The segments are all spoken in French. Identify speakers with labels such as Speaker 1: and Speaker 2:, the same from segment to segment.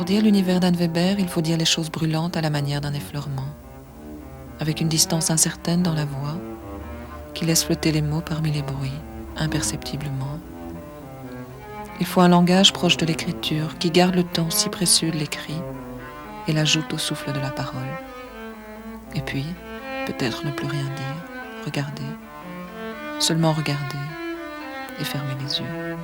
Speaker 1: Pour dire l'univers d'Anne Weber, il faut dire les choses brûlantes à la manière d'un effleurement, avec une distance incertaine dans la voix, qui laisse flotter les mots parmi les bruits, imperceptiblement. Il faut un langage proche de l'écriture, qui garde le temps si précieux de l'écrit et l'ajoute au souffle de la parole. Et puis, peut-être ne plus rien dire, regarder, seulement regarder et fermer les yeux.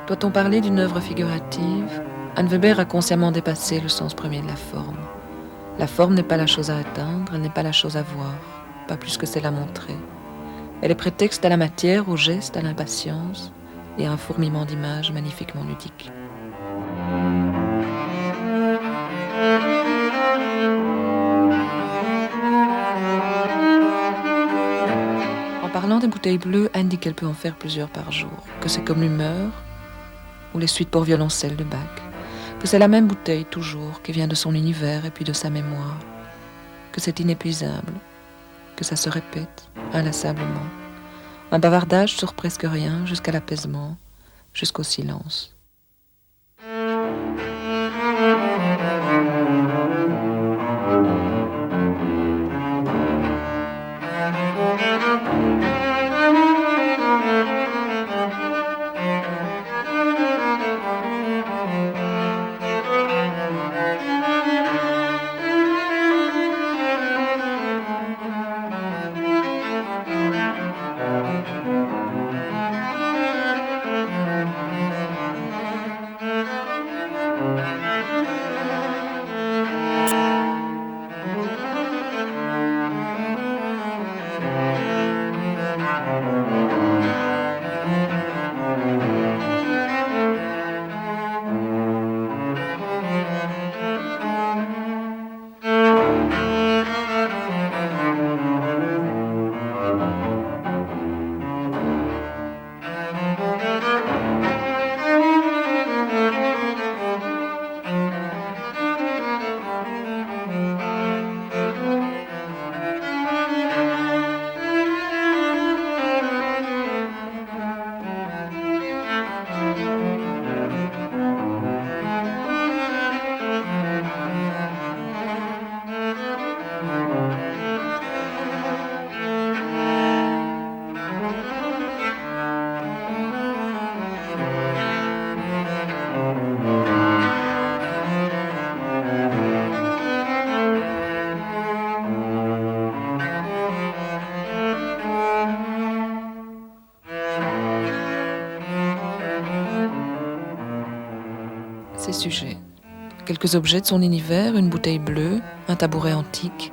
Speaker 1: Doit-on parler d'une œuvre figurative ? Anne Weber a consciemment dépassé le sens premier de la forme. La forme n'est pas la chose à atteindre, elle n'est pas la chose à voir, pas plus que c'est la montrer. Elle est prétexte à la matière, au geste, à l'impatience et à un fourmillement d'images magnifiquement ludiques. En parlant des bouteilles bleues, Anne dit qu'elle peut en faire plusieurs par jour, que c'est comme l'humeur ou les suites pour violoncelle de Bach, que c'est la même bouteille toujours, qui vient de son univers et puis de sa mémoire, que c'est inépuisable, que ça se répète inlassablement. Un bavardage sur presque rien, jusqu'à l'apaisement, jusqu'au silence. Ses sujets. Quelques objets de son univers, une bouteille bleue, un tabouret antique,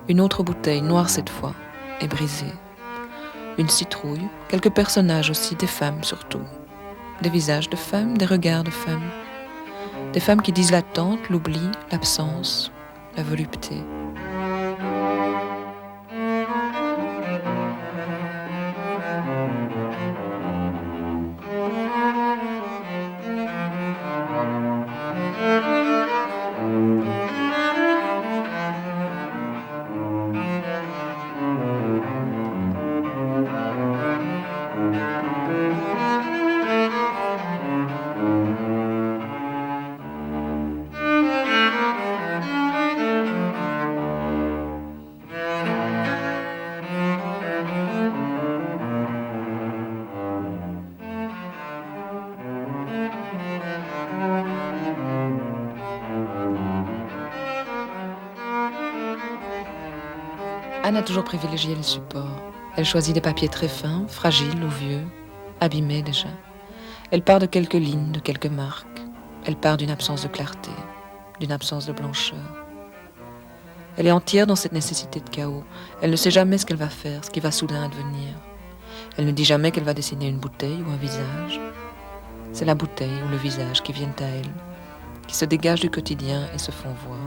Speaker 1: une autre bouteille, noire cette fois, et brisée. Une citrouille, quelques personnages aussi, des femmes surtout. Des visages de femmes, des regards de femmes. Des femmes qui disent l'attente, l'oubli, l'absence. la volupté. Anne a toujours privilégié le support. Elle choisit des papiers très fins, fragiles ou vieux, abîmés déjà. Elle part de quelques lignes, de quelques marques. Elle part d'une absence de clarté, d'une absence de blancheur. Elle est entière dans cette nécessité de chaos. Elle ne sait jamais ce qu'elle va faire, ce qui va soudain advenir. Elle ne dit jamais qu'elle va dessiner une bouteille ou un visage. C'est la bouteille ou le visage qui viennent à elle, qui se dégagent du quotidien et se font voir.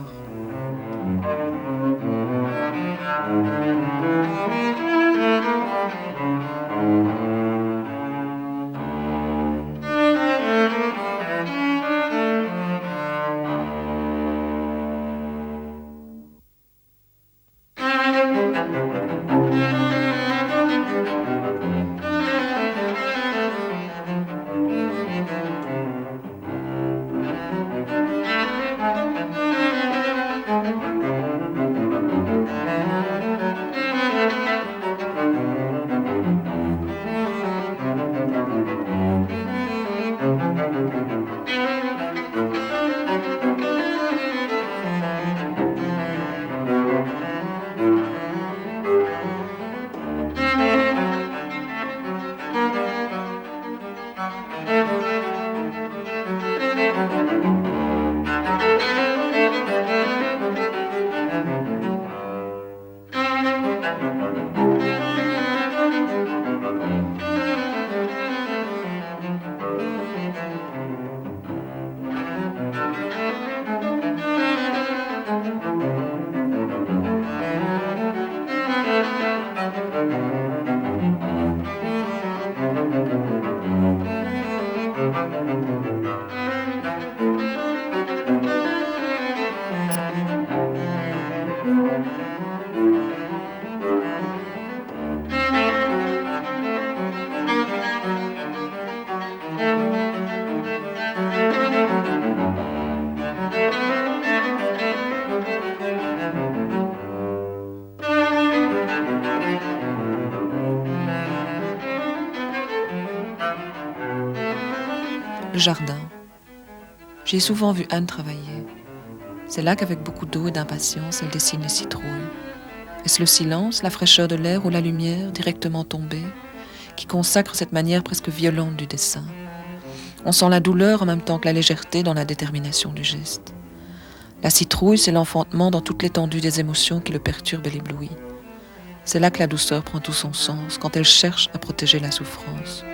Speaker 1: Le jardin. J'y ai souvent vu Anne travailler. C'est là qu'avec beaucoup d'eau et d'impatience, elle dessine les citrouilles. Est-ce le silence, la fraîcheur de l'air ou la lumière directement tombée qui consacre cette manière presque violente du dessin? On sent la douleur en même temps que la légèreté dans la détermination du geste. La citrouille, c'est l'enfantement dans toute l'étendue des émotions qui le perturbent et l'éblouit. C'est là que la douceur prend tout son sens, quand elle cherche à protéger la souffrance.